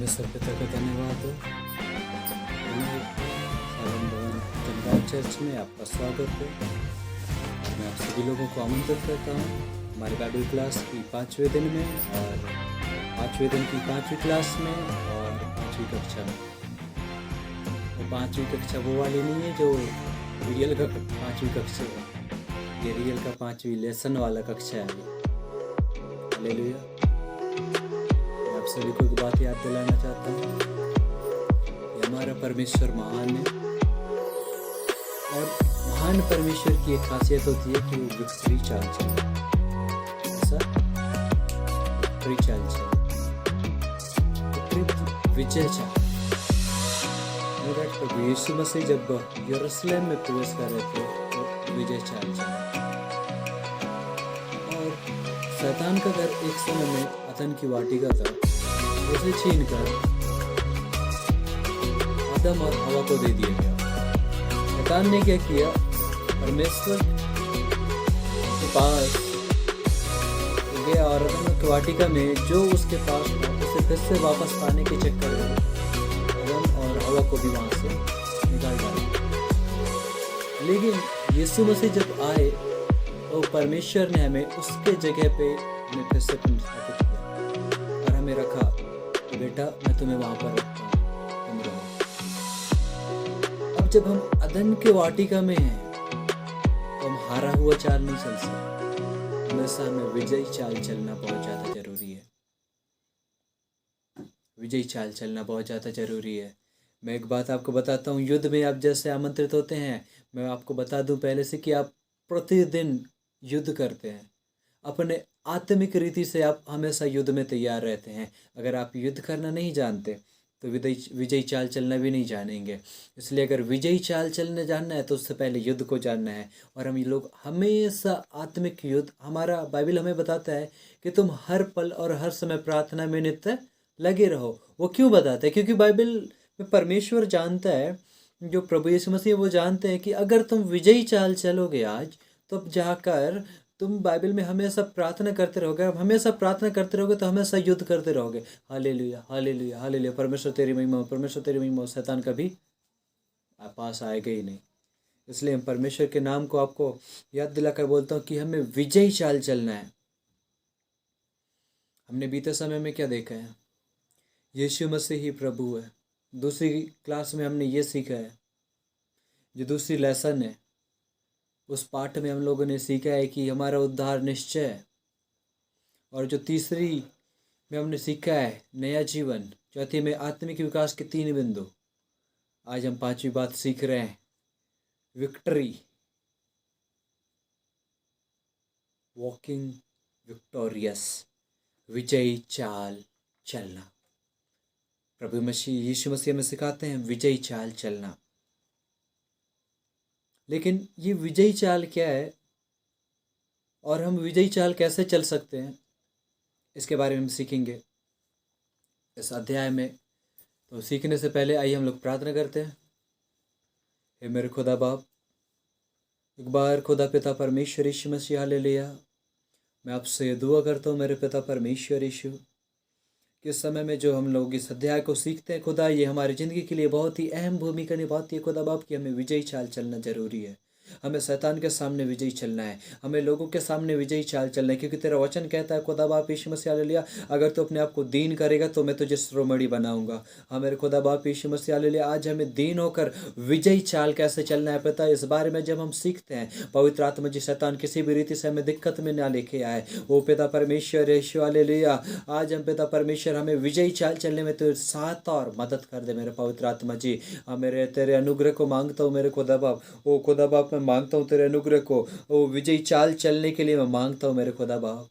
परमेश्वर पिता का धन्यवाद हो। सावन भवन जंगाल चर्च में आपका स्वागत है। मैं आप सभी लोगों को आमंत्रित करता हूँ हमारे बाइबल क्लास की 5वें दिन में और 5वें दिन की 5वीं क्लास में और 5वीं कक्षा में। वो 5वीं कक्षा वो वाली नहीं है जो रियल का 5वीं कक्षा है, ये रियल का 5वीं लेसन वाला कक्षा है। हालेलुया। आप सभी को एक बात याद दिलाना चाहता हूँ, ये हमारा परमेश्वर महान है और महान परमेश्वर की एक खासियत होती है कि वो विक्ट्री चाल चले। ऐसा विक्ट्री चाल चले, विजय चाल। प्रभु यीशु मसीह जब यरूशलेम में प्रवेश कर रहे थे तो विजय चाल चले और शैतान का घर एक समय में अदन की वाटिका था, उसे छीनकर आदम और हवा को दे दिया गया। शैतान ने क्या किया, परमेश्वर के पास गया और आदम की वाटिका में जो उसके पास था उसे फिर से वापस पाने के चक्कर में आदम और हवा को भी वहां से निकाल डाला। लेकिन यीशु मसीह जब आए तो परमेश्वर ने हमें उसके जगह पे हमें फिर से स्थापित किया और हमें रखा, तो बेटा मैं तुम्हें वहां पर रखता हूँ, तुम रहो। अब जब हम अदन के वाटिका में हैं तो हम हारा हुआ चाल नहीं चल सकते, हमेशा हमें विजयी चाल चलना बहुत ज़्यादा जरूरी है। विजयी चाल चलना बहुत ज़्यादा जरूरी है। मैं एक बात आपको बताता हूँ, युद्ध में आप जैसे आमंत्रित होते हैं, मैं आपको बता दूं पहले से कि आप प्रतिदिन युद्ध करते हैं। अपने आत्मिक रीति से आप हमेशा युद्ध में तैयार रहते हैं। अगर आप युद्ध करना नहीं जानते तो विजयी चाल चलना भी नहीं जानेंगे। इसलिए अगर विजयी चाल चलने जानना है तो उससे पहले युद्ध को जानना है। और हम ये लोग हमेशा आत्मिक युद्ध, हमारा बाइबल हमें बताता है कि तुम हर पल और हर समय प्रार्थना में नित्य लगे रहो। वो क्यों बताता है? क्योंकि बाइबल में परमेश्वर जानता है, जो प्रभु यीशु मसीह वो जानते हैं कि अगर तुम विजयी चाल चलोगे आज, तो जाकर तुम बाइबल में हमेशा प्रार्थना करते रहोगे। अब हमेशा प्रार्थना करते रहोगे तो हमेशा युद्ध करते रहोगे। Hallelujah, hallelujah, hallelujah. परमेश्वर तेरी महिमा, परमेश्वर तेरी महिमा। शैतान कभी पास आएगा ही नहीं। इसलिए हम परमेश्वर के नाम को आपको याद दिलाकर बोलता हूँ कि हमें विजयी चाल चलना है। हमने बीते समय में क्या देखा है? यीशु मसीह ही प्रभु है। दूसरी क्लास में हमने ये सीखा है, जो दूसरी लेसन है, उस पाठ में हम लोगों ने सीखा है कि हमारा उद्धार निश्चय है। और जो तीसरी में हमने सीखा है नया जीवन। चौथी में आत्मिक विकास के 3 बिंदु। आज हम 5वीं बात सीख रहे हैं, विक्ट्री, वॉकिंग विक्टोरियस, विजयी चाल चलना। प्रभु मसीह यीशु मसीह हमें सिखाते हैं विजयी चाल चलना। लेकिन ये विजयी चाल क्या है और हम विजयी चाल कैसे चल सकते हैं, इसके बारे में हम सीखेंगे इस अध्याय में। तो सीखने से पहले आइए हम लोग प्रार्थना करते हैं। हे मेरे खुदा बाप, एक बार खुदा पिता परमेश्वर यीशु मसीह, हालेलुया, मैं आपसे ये दुआ करता हूँ मेरे पिता परमेश्वर यीशु, किस समय में जो हम लोग इस अध्याय को सीखते हैं खुदा, ये हमारी ज़िंदगी के लिए बहुत ही अहम भूमिका निभाती है खुदा बाप, कि हमें विजयी चाल चलना जरूरी है। हमें शैतान के सामने विजयी चलना है, हमें लोगों के सामने विजयी चाल चलना है, क्योंकि तेरा वचन कहता है खुदा बाप यीशु मसीह, हालेलुया, अगर तू अपने आप को दीन करेगा तो मैं तुझे शिरोमणि बनाऊंगा। हाँ मेरे खुदा बाप यीशु मसीह, हालेलुया, आज हमें दीन होकर विजयी चाल कैसे चलना है पता, इस बारे में जब हम सीखते हैं, पवित्र आत्मा जी शैतान किसी भी रीति से हमें दिक्कत में ना लेके आए। वो पिता परमेश्वर यीशु, हालेलुया, आज हम पिता परमेश्वर हमें विजयी चाल चलने में तो साथ और मदद कर दे मेरे पवित्र आत्मा जी। हाँ मेरे तेरे अनुग्रह को मांगता हूँ मेरे खुदा बाप। ओ खुदा बाप, मैं मांगता हूँ तेरे अनुग्रह को, वो विजयी चाल चलने के लिए मैं मांगता हूँ मेरे खुदा बाप।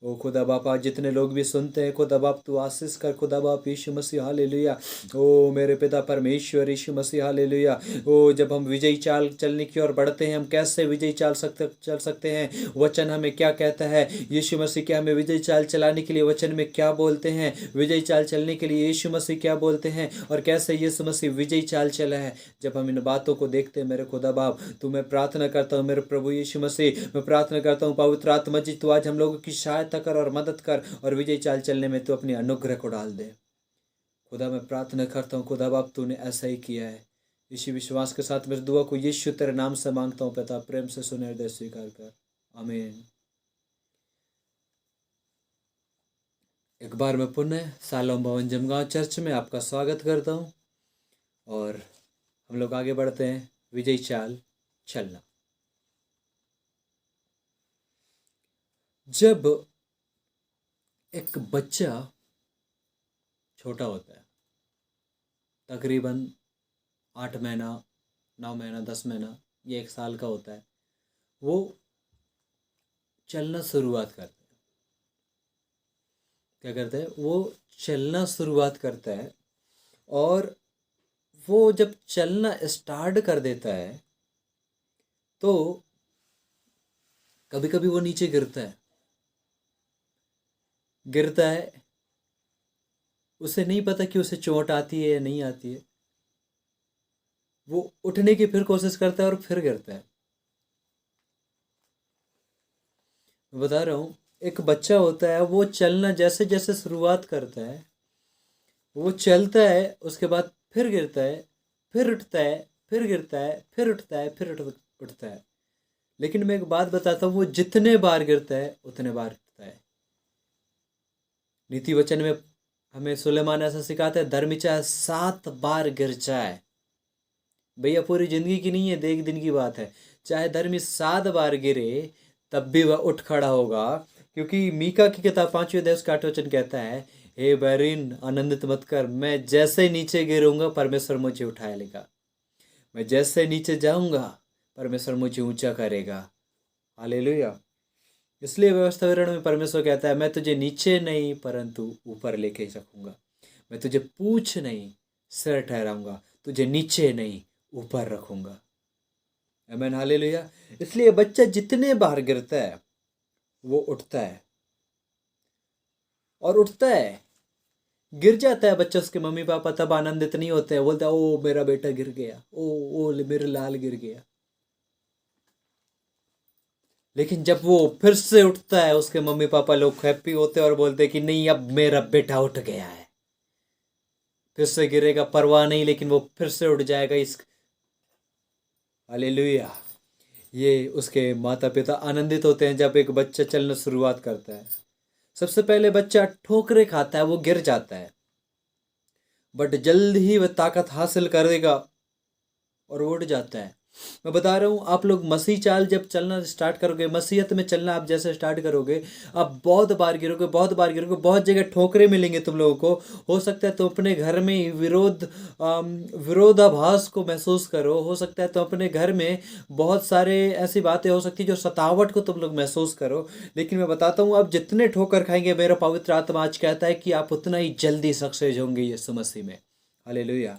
ओ खुदा बाप, आज जितने लोग भी सुनते हैं खुदा बाप, तू आशीष कर खुदा बाप यीशु मसीह, हालेलुया। ओ मेरे पिता परमेश्वर यीशु मसीह, हालेलुया। ओ जब हम विजयी चाल चलने की ओर बढ़ते हैं, हम कैसे विजयी चल सकते हैं? वचन हमें क्या कहता है? यीशु मसीह क्या हमें विजयी चाल चलाने के लिए वचन में क्या बोलते हैं? विजयी चाल चलने के लिए यीशु मसीह क्या बोलते हैं और कैसे यीशु मसीह विजयी चाल चला है? जब हम इन बातों को देखते हैं मेरे खुदा बाप, तो मैं प्रार्थना करता हूँ मेरे प्रभु यीशु मसीह, मैं प्रार्थना करता हूँ पवित्र आत्मा जी, तू आज हम लोगों की सहायता कर और मदद कर और विजयी चाल चलने में तू अपनी अनुग्रह को डाल दे। खुदा मैं प्रार्थना करता हूँ खुदा बाप तूने ऐसा ही किया है। इसी विश्वास के साथ मेरी दुआ को यीशु तेरे नाम से मांगता हूँ पिता, प्रेम से सुने हृदय स्वीकार कर, आमीन। एक बार मैं पुनः शालोम भवन जमगांव चर्च में आपका स्वागत करता हूँ और हम लोग आगे बढ़ते हैं। विजयी चाल चलना। जब एक बच्चा छोटा होता है, तकरीबन 8 महीना, 9 महीना, 10 महीना या 1 साल का होता है, वो चलना शुरुआत करता है। क्या करता है? वो चलना शुरुआत करता है और वो जब चलना स्टार्ट कर देता है तो कभी कभी वो नीचे गिरता है। उसे नहीं पता कि उसे चोट आती है या नहीं आती है। वो उठने की फिर कोशिश करता है और फिर गिरता है। मैं बता रहा हूँ, एक बच्चा होता है, वो चलना जैसे जैसे शुरुआत करता है, वो चलता है, उसके बाद फिर गिरता है, फिर उठता है, फिर गिरता है, फिर उठता है, फिर उठता है। लेकिन मैं एक बात बताता हूँ, वो जितने बार गिरता है उतने बार उठता है। नीति वचन में हमें सुलेमान ऐसा सिखाता है, धर्मी चाहे 7 बार गिर जाए, भैया पूरी जिंदगी की नहीं है, एक दिन की बात है, चाहे धर्मी 7 बार गिरे तब भी वह उठ खड़ा होगा। क्योंकि मीका की किताब 5वें अध्याय उसका 8वां वचन कहता है, हे बैरिन आनंदित मत कर, मैं जैसे नीचे गिरूंगा परमेश्वर मुझे उठाए लेगा। मैं जैसे नीचे जाऊंगा परमेश्वर मुझे ऊंचा करेगा। हालेलुया। इसलिए व्यवस्था विवरण में परमेश्वर कहता है, मैं तुझे नीचे नहीं परंतु ऊपर लेके रखूंगा। मैं तुझे पूछ नहीं सिर ठहराऊंगा, तुझे नीचे नहीं ऊपर रखूंगा। आमीन, हालेलुया। इसलिए बच्चा जितने बार गिरता है वो उठता है और उठता है। गिर जाता है बच्चा, उसके मम्मी पापा तब आनंदित नहीं होते हैं, बोलते हैं ओ मेरा बेटा गिर गया, ओ मेरा लाल गिर गया। लेकिन जब वो फिर से उठता है, उसके मम्मी पापा लोग हैप्पी होते हैं और बोलते हैं कि नहीं अब मेरा बेटा उठ गया है। फिर से गिरेगा परवाह नहीं, लेकिन वो फिर से उठ जाएगा। इस हालेलुया। ये उसके माता पिता आनंदित होते हैं जब एक बच्चा चलना शुरुआत करता है। सबसे पहले बच्चा ठोकरे खाता है, वो गिर जाता है, बट जल्द ही वह ताकत हासिल करेगा और उठ जाता है। मैं बता रहा हूँ, आप लोग मसीह चाल जब चलना स्टार्ट करोगे, मसीहत में चलना आप जैसे स्टार्ट करोगे, आप बहुत बार गिरोगे, बहुत बार गिरोगे, बहुत जगह ठोकरे मिलेंगे तुम लोगों को। हो सकता है तुम अपने घर में विरोधाभास को महसूस करो। हो सकता है तुम अपने घर में बहुत सारे ऐसी बातें हो सकती है जो सतावट को तुम लोग महसूस करो। लेकिन मैं बताता हूँ, आप जितने ठोकर खाएंगे, मेरा पवित्र आत्मा आज कहता है कि आप उतना ही जल्दी सक्सेस होंगे यीशु मसीह में। हालेलुया।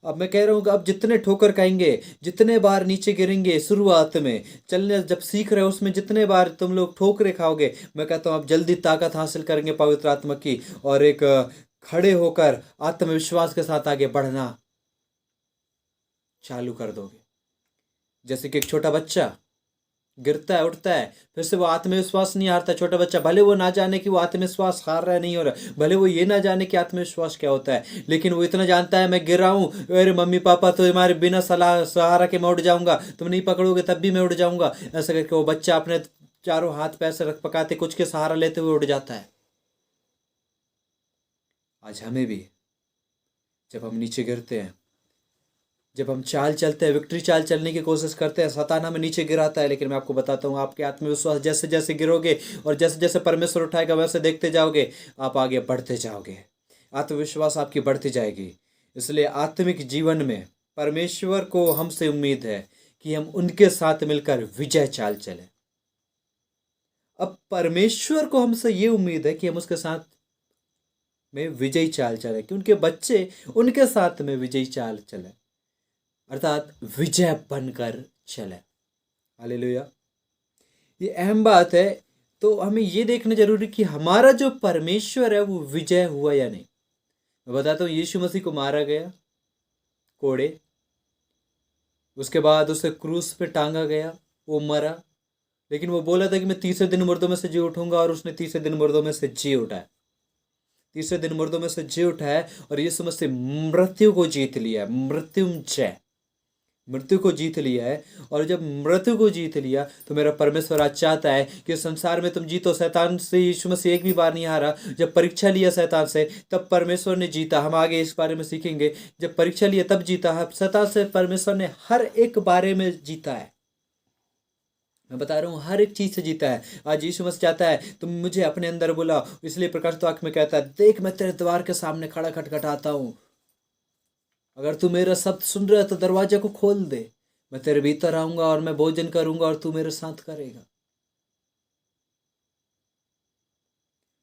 अब मैं कह रहा हूँ कि आप जितने ठोकर खाएंगे, जितने बार नीचे गिरेंगे शुरुआत में चलने जब सीख रहे हो, उसमें जितने बार तुम लोग ठोकरे खाओगे, मैं कहता हूँ आप जल्दी ताकत हासिल करेंगे पवित्र आत्मा की, और एक खड़े होकर आत्मविश्वास के साथ आगे बढ़ना चालू कर दोगे। जैसे कि एक छोटा बच्चा गिरता है, उठता है, फिर से वो आत्मविश्वास नहीं हारता। छोटा बच्चा भले वो ना जाने कि वो आत्मविश्वास हार रहा है, नहीं हो रहा, भले वो ये ना जाने कि आत्मविश्वास क्या होता है, लेकिन वो इतना जानता है मैं गिर रहा हूँ, अरे मम्मी पापा तो हमारे बिना सलाह सहारा के मैं उठ जाऊंगा, तुम नहीं पकड़ोगे तब भी मैं उठ जाऊंगा। ऐसा करके वो बच्चा अपने चारों हाथ पैर से रख पकाते कुछ के सहारा लेते हुए उठ जाता है। आज हमें भी जब हम नीचे गिरते हैं, जब हम चाल चलते हैं, विक्ट्री चाल चलने की कोशिश करते हैं, सताना में नीचे गिराता है, लेकिन मैं आपको बताता हूँ, आपके आत्मविश्वास जैसे जैसे गिरोगे और जैसे जैसे परमेश्वर उठाएगा वैसे देखते जाओगे, आप आगे बढ़ते जाओगे, आत्मविश्वास आपकी बढ़ती जाएगी। इसलिए आत्मिक जीवन में परमेश्वर को हमसे उम्मीद है कि हम उनके साथ मिलकर विजय चाल चलें। अब परमेश्वर को हमसे ये उम्मीद है कि हम उसके साथ में विजयी चाल चलें, कि उनके बच्चे उनके साथ में विजयी चाल चलें, अर्थात विजय बनकर चले। हालेलुया। ये अहम बात है। तो हमें ये देखना जरूरी कि हमारा जो परमेश्वर है वो विजय हुआ या नहीं। मैं बताता हूँ, यीशु मसीह को मारा गया कोड़े, उसके बाद उसे क्रूस पे टांगा गया, वो मरा, लेकिन वो बोला था कि मैं तीसरे दिन मुर्दों में से जी उठूंगा, और उसने तीसरे दिन मुर्दों में से जी उठा है। तीसरे दिन मुर्दों में से जी उठा है और यीशु मसीह मृत्यु को जीत लिया, मृत्युंजय, मृत्यु को जीत लिया है। और जब मृत्यु को जीत लिया तो मेरा परमेश्वर आज चाहता है कि संसार में तुम जीतो। शैतान से यीशु मसीह एक भी बार नहीं हारा। जब परीक्षा लिया शैतान से तब परमेश्वर ने जीता। हम आगे इस बारे में सीखेंगे। जब परीक्षा लिया तब जीता है। शैतान से परमेश्वर ने हर एक बारे में जीता है। मैं बता रहा हूँ, हर एक चीज से जीता है। आज यीशु मसीह चाहता है तुम मुझे अपने अंदर बुलाओ। इसलिए प्रकाश वाक्य में कहता है, देख मैं तेरे द्वार के सामने खड़ा खटखटाता हूँ, अगर तू मेरा शब्द सुन रहा है तो दरवाजे को खोल दे। मैं तेरे भीतर आऊंगा और मैं भोजन करूंगा और तू मेरे साथ करेगा।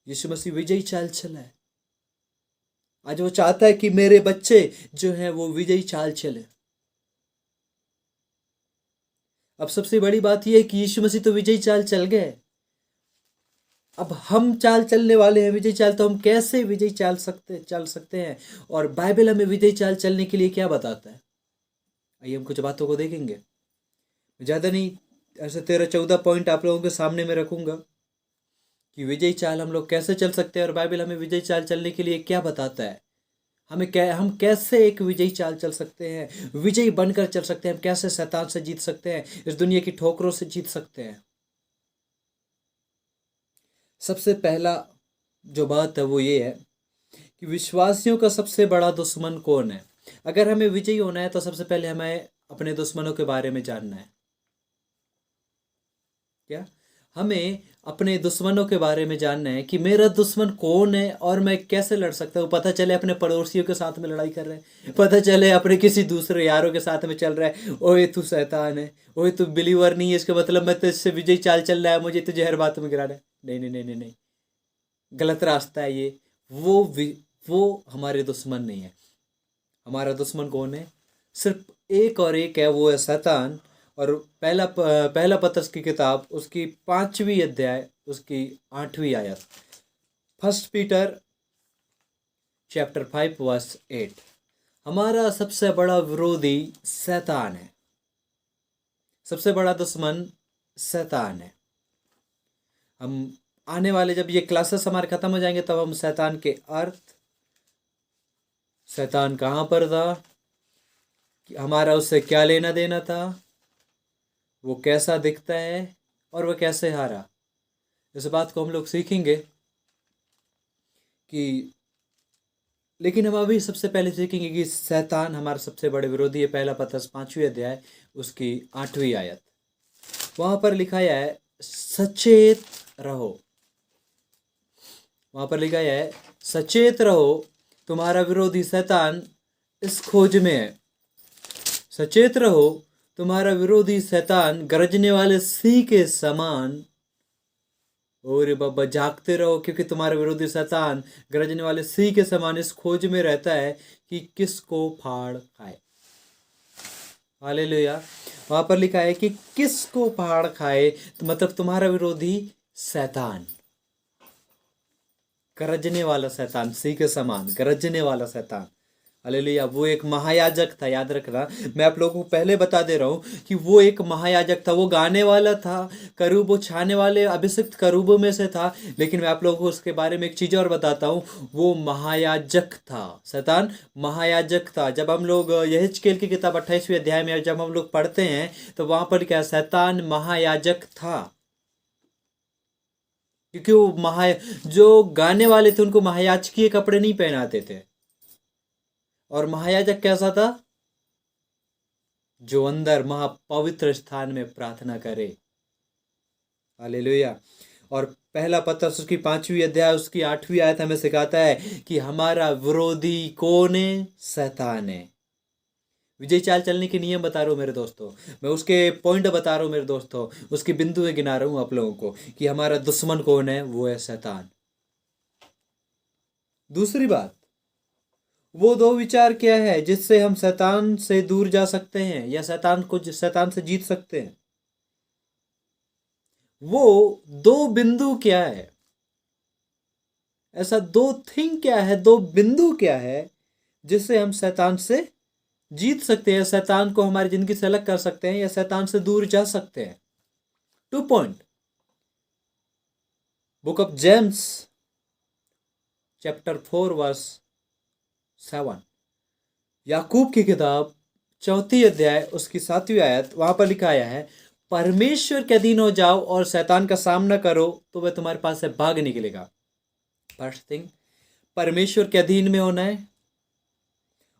यीशु मसीह विजयी चाल चला है। आज वो चाहता है कि मेरे बच्चे जो हैं वो विजयी चाल चले। अब सबसे बड़ी बात यह है कि यीशु मसीह तो विजयी चाल चल गए। अब हम चाल चलने वाले हैं विजयी चाल। तो हम कैसे विजयी चल सकते हैं? और बाइबल हमें विजयी चाल चलने के लिए क्या बताता है? आइए हम कुछ बातों को देखेंगे। ज़्यादा नहीं, ऐसे 13-14 पॉइंट आप लोगों के सामने में रखूंगा कि विजयी चाल हम लोग कैसे चल सकते हैं और बाइबल हमें विजयी चाल चलने के लिए क्या बताता है। हम कैसे एक विजयी चाल चल सकते हैं, विजयी बनकर चल सकते हैं। हम कैसे शैतान से जीत सकते हैं, इस दुनिया की ठोकरों से जीत सकते हैं। सबसे पहला जो बात है वो ये है कि विश्वासियों का सबसे बड़ा दुश्मन कौन है। अगर हमें विजयी होना है तो सबसे पहले हमें अपने दुश्मनों के बारे में जानना है। क्या? हमें अपने दुश्मनों के बारे में जानना है कि मेरा दुश्मन कौन है और मैं कैसे लड़ सकता हूँ। पता चले अपने पड़ोसियों के साथ में लड़ाई कर रहे हैं, पता चले अपने किसी दूसरे यारों के साथ में चल रहा है, ओए तू शैतान है, ओए तू बिलीवर नहीं है, इसका मतलब मैं तो इससे विजयी चाल चल रहा है, मुझे तुझे हर बात में गिराना है। नहीं नहीं नहीं नहीं नहीं, गलत रास्ता है ये। वो हमारे दुश्मन नहीं है। हमारा दुश्मन कौन है? सिर्फ एक और एक है, वो है शैतान। और पहला पत्रस की किताब उसकी 5वीं अध्याय उसकी 8वीं आयत, 1 पीटर चैप्टर 5 वर्स 8। हमारा सबसे बड़ा विरोधी शैतान है। सबसे बड़ा दुश्मन शैतान है। हम आने वाले जब ये क्लासेस हमारे खत्म हो जाएंगे तब हम शैतान के अर्थ, शैतान कहाँ पर था, हमारा उससे क्या लेना देना था, वो कैसा दिखता है और वह कैसे हारा, इस बात को हम लोग सीखेंगे। कि लेकिन हम अभी सबसे पहले सीखेंगे कि शैतान हमारा सबसे बड़े विरोधी है। पहला पत्रस 5वीं अध्याय उसकी 8वीं आयत, वहां पर लिखा है सचेत रहो। वहां पर लिखा है सचेत रहो, तुम्हारा विरोधी शैतान इस खोज में है। सचेत रहो, तुम्हारा विरोधी शैतान गरजने वाले सिंह के समान। और बाबा जागते रहो, क्योंकि तुम्हारा विरोधी शैतान गरजने वाले सिंह के समान इस खोज में रहता है कि किसको फाड़ खाए। हालेलुया। वहां पर लिखा है कि किसको फाड़ खाए, तो मतलब तुम्हारा विरोधी शैतान, गरजने वाला शैतान, सिंह के समान गरजने वाला शैतान। हालेलुया। वो एक महायाजक था, याद रखना। मैं आप लोगों को पहले बता दे रहा हूँ कि वो एक महायाजक था, वो गाने वाला था, करूबों छाने वाले अभिषिक्त करूबों में से था। लेकिन मैं आप लोगों को उसके बारे में एक चीज़ और बताता हूँ, वो महायाजक था। शैतान महायाजक था। जब हम लोग यहेजकेल की किताब 28वें अध्याय में जब हम लोग पढ़ते हैं तो वहां पर क्या, शैतान महायाजक था। क्योंकि वो जो गाने वाले थे उनको महायाजकीय कपड़े नहीं पहनाते थे। और महायाजक कैसा था? जो अंदर महापवित्र स्थान में प्रार्थना करे। हालेलुया। और पहला पत्रस उसकी 5वीं अध्याय उसकी 8वीं आयत हमें सिखाता है कि हमारा विरोधी कौन है? शैतान है। विजय चाल चलने के नियम बता रहा हूँ मेरे दोस्तों, मैं उसके पॉइंट बता रहा हूँ मेरे दोस्तों, उसकी बिंदुएं गिना रहा हूँ आप लोगों को कि हमारा दुश्मन कौन है, वो है शैतान। दूसरी बात, वो दो विचार क्या है जिससे हम शैतान से दूर जा सकते हैं या शैतान से जीत सकते हैं? वो दो बिंदु क्या है? ऐसा दो थिंग क्या है, दो बिंदु क्या है जिससे हम शैतान से जीत सकते हैं, शैतान को हमारी जिंदगी से अलग कर सकते हैं या शैतान से दूर जा सकते हैं? 2 point. Book of James chapter 4 verse 7, याकूब की किताब 4 अध्याय उसकी 7वीं आयत, वहां पर लिखा आया है, परमेश्वर के अधीन हो जाओ और शैतान का सामना करो तो वह तुम्हारे पास से भाग निकलेगा। फर्स्ट थिंग, परमेश्वर के अधीन में होना है,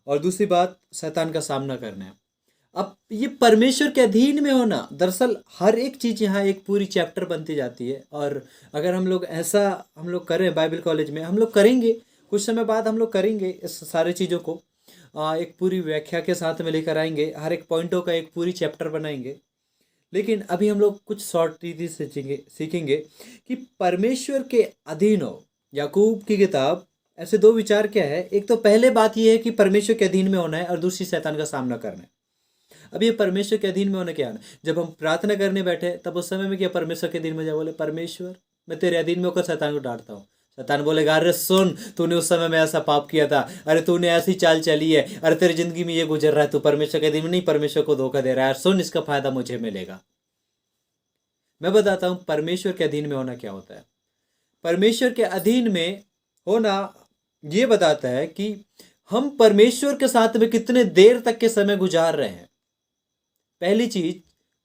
और दूसरी बात शैतान का सामना करना है। अब ये परमेश्वर के अधीन में होना, दरअसल हर एक चीज़ यहाँ एक पूरी चैप्टर बनती जाती है। और अगर हम लोग ऐसा हम लोग करें बाइबल कॉलेज में, हम लोग करेंगे कुछ समय बाद, हम लोग करेंगे इस सारी चीज़ों को एक पूरी व्याख्या के साथ में लेकर आएंगे, हर एक पॉइंटों का एक पूरी चैप्टर बनाएंगे। लेकिन अभी हम लोग कुछ शॉर्ट रीति से सीखेंगे कि परमेश्वर के अधीन हो। याकूब की किताब ऐसे 2 विचार क्या है, एक तो पहले बात यह है कि परमेश्वर के अधीन में होना है, और दूसरी शैतान का सामना करना है। अब ये परमेश्वर के अधीन में होना क्या है, जब हम प्रार्थना करने बैठे तब उस समय में क्या परमेश्वर के अधीन में जा बोले, परमेश्वर मैं तेरे अधीन में होकर शैतान को डांटता हूँ। शैतान बोलेगा, अरे सुन, तूने उस समय में ऐसा पाप किया था, अरे तूने ऐसी चाल चली है, अरे तेरी जिंदगी में ये गुजर रहा है, तू परमेश्वर के अधीन में नहीं, परमेश्वर को धोखा दे रहा है, सुन इसका फायदा मुझे मिलेगा। मैं बताता हूँ परमेश्वर के अधीन में होना क्या होता है। परमेश्वर के अधीन में होना ये बताता है कि हम परमेश्वर के साथ में कितने देर तक के समय गुजार रहे हैं। पहली चीज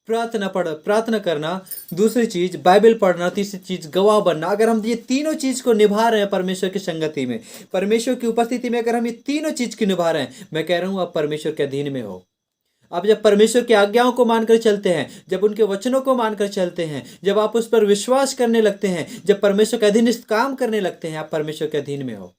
प्रार्थना करना, दूसरी चीज बाइबल पढ़ना, तीसरी चीज गवाह बनना। अगर हम ये तीनों चीज को निभा रहे हैं परमेश्वर की संगति में, परमेश्वर की उपस्थिति में, अगर हम ये तीनों चीज की निभा रहे हैं, मैं कह रहा हूं आप परमेश्वर के अधीन में हो। आप जब परमेश्वर की आज्ञाओं को मानकर चलते हैं, जब उनके वचनों को मानकर चलते हैं, जब आप उस पर विश्वास करने लगते हैं, जब परमेश्वर के अधीन काम करने लगते हैं, आप परमेश्वर के अधीन में हो।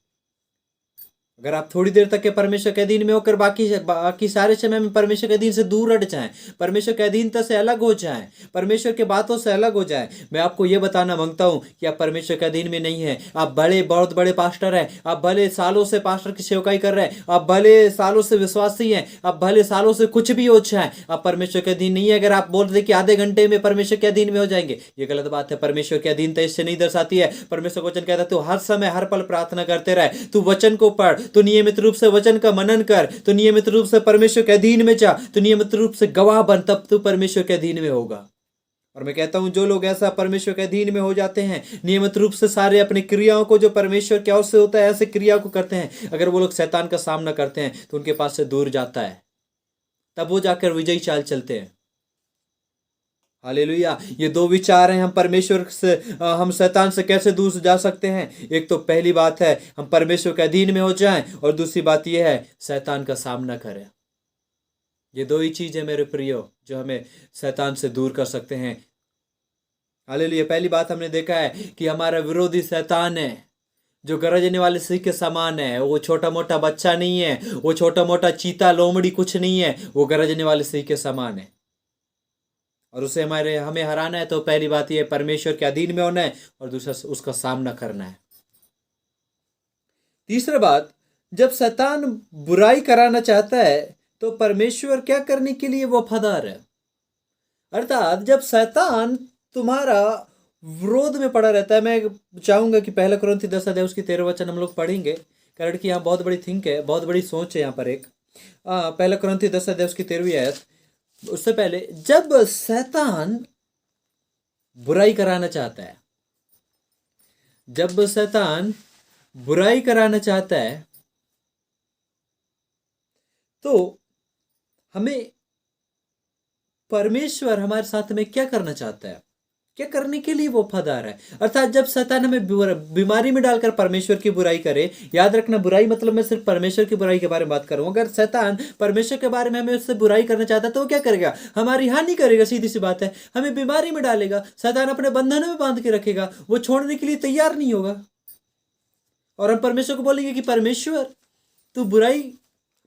अगर आप थोड़ी देर तक के परमेश्वर के अधीन में होकर बाकी सारे समय में परमेश्वर के अधीन से दूर हट जाएं, परमेश्वर के अधीनता से अलग हो जाएं, परमेश्वर के बातों से अलग हो जाएं, मैं आपको यह बताना मांगता हूं कि आप परमेश्वर के अधीन में नहीं है। आप बहुत बड़े पास्टर हैं, आप भले सालों से पास्टर की सेवकाई कर रहे हैं, आप भले सालों से विश्वासी हैं, आप भले सालों से कुछ भी हो जाए, आप परमेश्वर के अधीन नहीं है। अगर आप बोल रहे कि आधे घंटे में परमेश्वर के अधीन में हो जाएंगे, ये गलत बात है। परमेश्वर की अधीनता इससे नहीं दर्शाती है। परमेश्वर का वचन कहता है तू हर समय हर पल प्रार्थना करते रहे, तू वचन को पढ़, तू नियमित रूप से वचन का मनन कर, तो नियमित रूप से परमेश्वर के अधीन में जा, तो नियमित रूप से गवाह बन, तब तू परमेश्वर के अधीन में होगा। और मैं कहता हूं जो लोग ऐसा परमेश्वर के अधीन में हो जाते हैं, नियमित रूप से सारे अपनी क्रियाओं को जो परमेश्वर की ओर से होता है ऐसे क्रिया को करते हैं, अगर वो लोग शैतान का सामना करते हैं तो उनके पास से दूर जाता है, तब वो जाकर विजयी चाल चलते हैं। हालेलुया। ये 2 विचार हैं, हम परमेश्वर से हम शैतान से कैसे दूर जा सकते हैं। एक तो पहली बात है हम परमेश्वर के अधीन में हो जाएं, और दूसरी बात यह है शैतान का सामना करें। ये 2 ही चीज है मेरे प्रियो जो हमें शैतान से दूर कर सकते हैं। हालेलुया। पहली बात हमने देखा है कि हमारा विरोधी शैतान है, जो गरजने वाले सिंह के समान है। वो छोटा मोटा बच्चा नहीं है, वो छोटा मोटा चीता लोमड़ी कुछ नहीं है, वो गरजने वाले सिंह के समान है, और उसे हमें हराना है। तो पहली बात यह परमेश्वर के अधीन में होना है, और दूसरा उसका सामना करना है। तीसरा बात, जब शैतान बुराई कराना चाहता है तो परमेश्वर क्या करने के लिए वफादार है। अर्थात जब शैतान तुम्हारा विरोध में पड़ा रहता है, मैं चाहूंगा कि 1 कुरिन्थी 10 अध्याय उसकी 13 वचन हम लोग पढ़ेंगे, कारण कि यहाँ बहुत बड़ी थिंक है, बहुत बड़ी सोच है यहाँ पर। एक 1 कुरिन्थी 10 अध्याय उसकी 13वीं आयत। उससे पहले, जब शैतान बुराई कराना चाहता है, जब शैतान बुराई कराना चाहता है तो हमें परमेश्वर हमारे साथ में क्या करना चाहता है, क्या करने के लिए वो वफादार है। अर्थात जब शैतान हमें बीमारी में डालकर परमेश्वर की बुराई करे, याद रखना बुराई मतलब मैं सिर्फ परमेश्वर की बुराई के बारे में बात कर रहा हूं। अगर शैतान परमेश्वर के बारे में हमें उससे बुराई करना चाहता है तो वो क्या करेगा, हमारी हानि करेगा। सीधी सी बात है, हमें बीमारी में डालेगा, शैतान अपने बंधनों में बांध के रखेगा, वो छोड़ने के लिए तैयार नहीं होगा। और हम परमेश्वर को बोलेंगे कि परमेश्वर तू बुराई,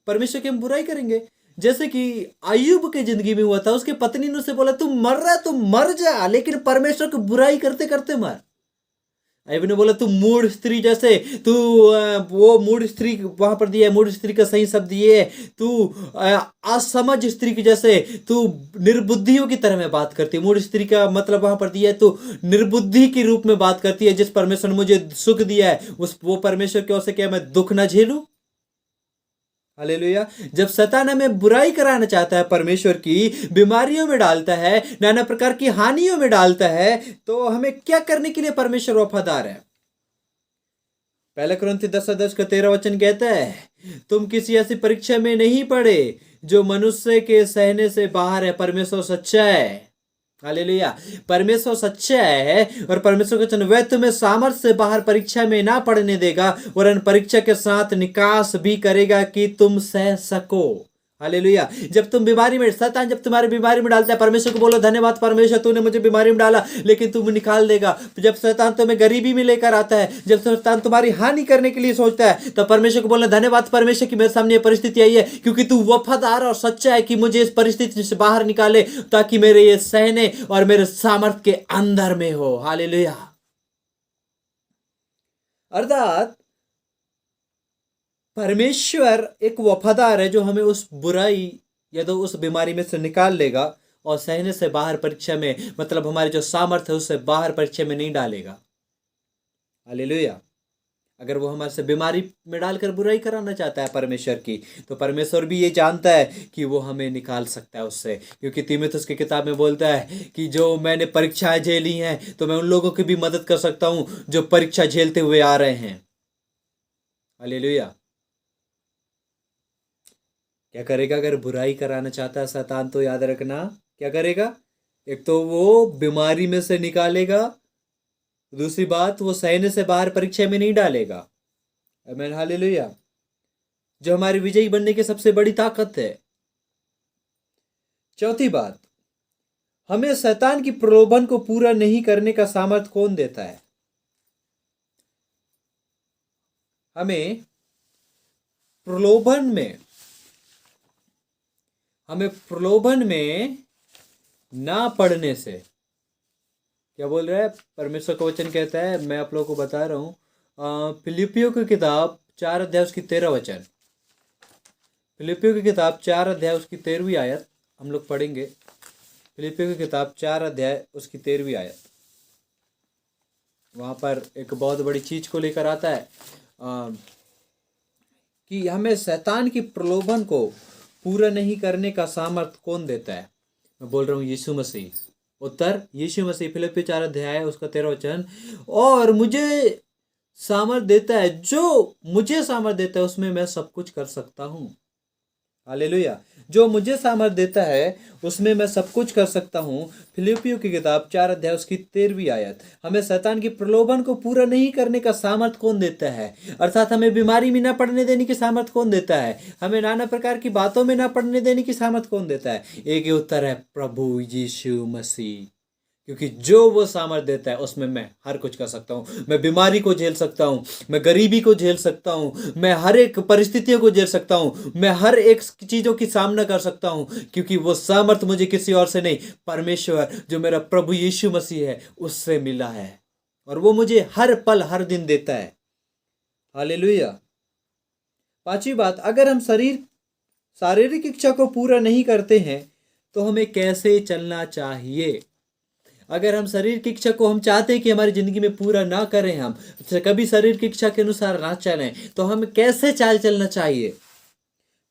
परमेश्वर की हम बुराई करेंगे। जैसे कि अय्यूब के जिंदगी में हुआ था, उसके पत्नी ने उसे बोला तू मर रहा है, तू मर जा, लेकिन परमेश्वर की बुराई करते करते मर। अय्यूब ने बोला तू मूढ़ स्त्री जैसे, तू वो मूढ़ स्त्री वहां पर दिया है, मूढ़ स्त्री का सही शब्द ये है, तू असमझ स्त्री की जैसे, तू निर्बुद्धियों की तरह में बात करती है। मूढ़ स्त्री का मतलब वहां पर दिया है, तू निर्बुद्धि के रूप में बात करती है। जिस परमेश्वर ने मुझे सुख दिया है वो परमेश्वर की ओर से क्या मैं दुख ना झेलूं। हालेलुया। जब शैतान हमें बुराई कराना चाहता है, परमेश्वर की बीमारियों में डालता है, नाना प्रकार की हानियों में डालता है, तो हमें क्या करने के लिए परमेश्वर वफादार है। पहला कुरिन्थियों 10 का 13 वचन कहता है, तुम किसी ऐसी परीक्षा में नहीं पड़े जो मनुष्य के सहने से बाहर है, परमेश्वर सच्चा है। हालेलुया। परमेश्वर सच्चा है और परमेश्वर का वचन वह तुम्हें सामर्थ्य से बाहर परीक्षा में ना पड़ने देगा, वरन परीक्षा के साथ निकास भी करेगा कि तुम सह सको। हालेलुया। जब तुम बीमारी में, शैतान जब तुम्हारी बीमारी में डालता है, परमेश्वर को बोलो, धन्यवाद परमेश्वर, तूने मुझे बीमारी में डाला, लेकिन तुम निकाल देगा। जब शैतान तुम्हें गरीबी में लेकर आता है, जब शैतान तुम्हारी हानि करने के लिए सोचता है, तो परमेश्वर को बोलना, धन्यवाद परमेश्वर की मेरे सामने ये परिस्थिति आई है, क्योंकि तू वफादार और सच्चा है कि मुझे इस परिस्थिति से बाहर निकाले, ताकि मेरे ये सहने और मेरे सामर्थ के अंदर में हो। हालेलुया। अर्थात परमेश्वर एक वफादार है जो हमें उस बुराई या तो उस बीमारी में से निकाल लेगा और सहने से बाहर परीक्षा में, मतलब हमारे जो सामर्थ्य है उससे बाहर परीक्षा में नहीं डालेगा। हालेलुया। अगर वो हमारे से बीमारी में डालकर बुराई कराना चाहता है परमेश्वर की, तो परमेश्वर भी ये जानता है कि वो हमें निकाल सकता है उससे, क्योंकि तीमुथियुस की किताब में बोलता है कि जो मैंने परीक्षाएं झेली हैं, तो मैं उन लोगों की भी मदद कर सकता हूं जो परीक्षा झेलते हुए आ रहे हैं। हालेलुया। क्या करेगा? अगर बुराई कराना चाहता है शैतान, तो याद रखना क्या करेगा? एक तो वो बीमारी में से निकालेगा, दूसरी बात वो सहने से बाहर परीक्षा में नहीं डालेगा। आमीन, हालेलुया। जो हमारी विजयी बनने की सबसे बड़ी ताकत है। चौथी बात, हमें शैतान की प्रलोभन को पूरा नहीं करने का सामर्थ्य कौन देता है? हमें प्रलोभन में ना पड़ने से, क्या बोल रहा है परमेश्वर का वचन? कहता है, मैं आप लोगों को बता रहा हूं, फिलिपियों की किताब 4 अध्याय उसकी 13 वचन। फिलिपियों की किताब 4 अध्याय उसकी 13वीं आयत हम लोग पढ़ेंगे। फिलिपियों की किताब 4 अध्याय उसकी 13वीं आयत। वहां पर एक बहुत बड़ी चीज को लेकर आता है कि हमें शैतान की प्रलोभन को पूरा नहीं करने का सामर्थ्य कौन देता है? मैं बोल रहा हूँ यीशु मसीह। उत्तर, यीशु मसीह। फिलिप्पी 4 अध्याय उसका 13 वचन, और मुझे सामर्थ देता है, जो मुझे सामर्थ देता है उसमें मैं सब कुछ कर सकता हूँ। हालेलुया। जो मुझे सामर्थ देता है उसमें मैं सब कुछ कर सकता हूँ। फिलिपियों की किताब 4 अध्याय उसकी 13वीं आयत। हमें शैतान की प्रलोभन को पूरा नहीं करने का सामर्थ कौन देता है? अर्थात हमें बीमारी में ना पड़ने देने की सामर्थ कौन देता है? हमें नाना प्रकार की बातों में ना पड़ने देने की सामर्थ कौन देता है? एक ही उत्तर है, प्रभु यीशु मसीह। क्योंकि जो वो सामर्थ देता है उसमें मैं हर कुछ कर सकता हूँ। मैं बीमारी को झेल सकता हूँ, मैं गरीबी को झेल सकता हूँ, मैं हर एक परिस्थितियों को झेल सकता हूँ, मैं हर एक चीज़ों की सामना कर सकता हूँ, क्योंकि वो सामर्थ मुझे किसी और से नहीं, परमेश्वर जो मेरा प्रभु यीशु मसीह है उससे मिला है, और वो मुझे हर पल हर दिन देता है। हालेलुया। पांचवी बात, अगर हम शारीरिक इच्छा को पूरा नहीं करते हैं तो हमें कैसे चलना चाहिए? अगर हम शरीर की इच्छा को हम चाहते हैं कि हमारी जिंदगी में पूरा ना करें, हम कभी शरीर की इच्छा के अनुसार ना चलें, तो हमें कैसे चाल चलना चाहिए?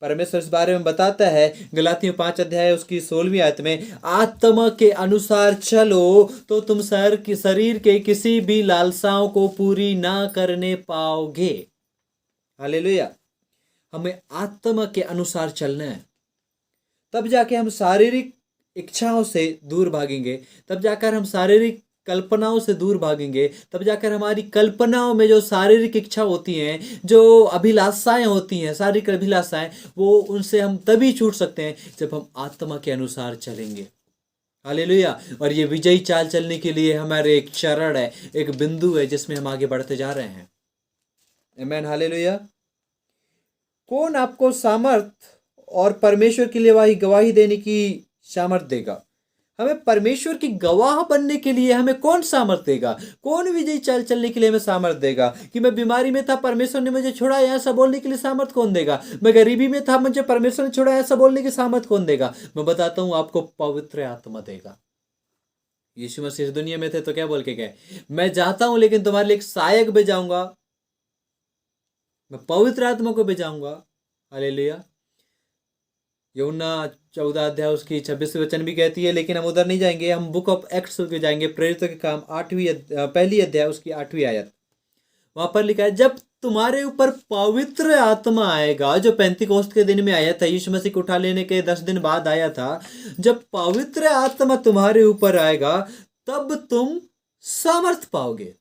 परमेश्वर इस बारे में बताता है गलातियों 5 अध्याय उसकी 16वीं आयत में, आत्मा के अनुसार चलो तो तुम शरीर के किसी भी लालसाओं को पूरी ना करने पाओगे। हालेलुया। हमें आत्मा के अनुसार चलना है, तब जाके हम शारीरिक इच्छाओं से दूर भागेंगे, तब जाकर हम शारीरिक कल्पनाओं से दूर भागेंगे, तब जाकर हमारी कल्पनाओं में जो शारीरिक इच्छा होती हैं, जो अभिलाषाएं होती हैं, शारीरिक अभिलाषाएं, वो उनसे हम तभी छूट सकते हैं जब हम आत्मा के अनुसार चलेंगे। हालेलुया। और ये विजयी चाल चलने के लिए हमारे एक चरण है, एक बिंदु है जिसमें हम आगे बढ़ते जा रहे हैं। आमीन, हालेलुया। कौन आपको सामर्थ और परमेश्वर के लिए गवाही देने की सामर्थ देगा? हमें परमेश्वर की गवाह बनने के लिए हमें कौन सामर्थ देगा? कौन विजयी चाल चलने के लिए हमें सामर्थ देगा? कि मैं बीमारी में था, परमेश्वर ने मुझे छोड़ाया, ऐसा बोलने के लिए सामर्थ कौन देगा? मैं गरीबी में था, मुझे परमेश्वर ने छोड़ाया, ऐसा बोलने की सामर्थ कौन देगा? मैं बताता हूं, आपको पवित्र आत्मा देगा। यीशु मसीह इस दुनिया में थे तो क्या बोल के गए? मैं जाता हूं लेकिन तुम्हारे लिए एक सहायक भेजाऊंगा, मैं पवित्र आत्मा को भेजाऊंगा। हालेलुया। यूहन्ना 14 अध्याय उसकी 26 वचन भी कहती है, लेकिन हम उधर नहीं जाएंगे, हम बुक ऑफ एक्ट्स जाएंगे, प्रेरितों के काम 8वीं पहली अध्याय उसकी 8वीं आयत। वहां पर लिखा है, जब तुम्हारे ऊपर पवित्र आत्मा आएगा, जो पेंतिकोस्त के दिन में आया था, यीशु मसीह को उठा लेने के 10 दिन बाद आया था, जब पवित्र आत्मा तुम्हारे ऊपर आएगा तब तुम सामर्थ पाओगे।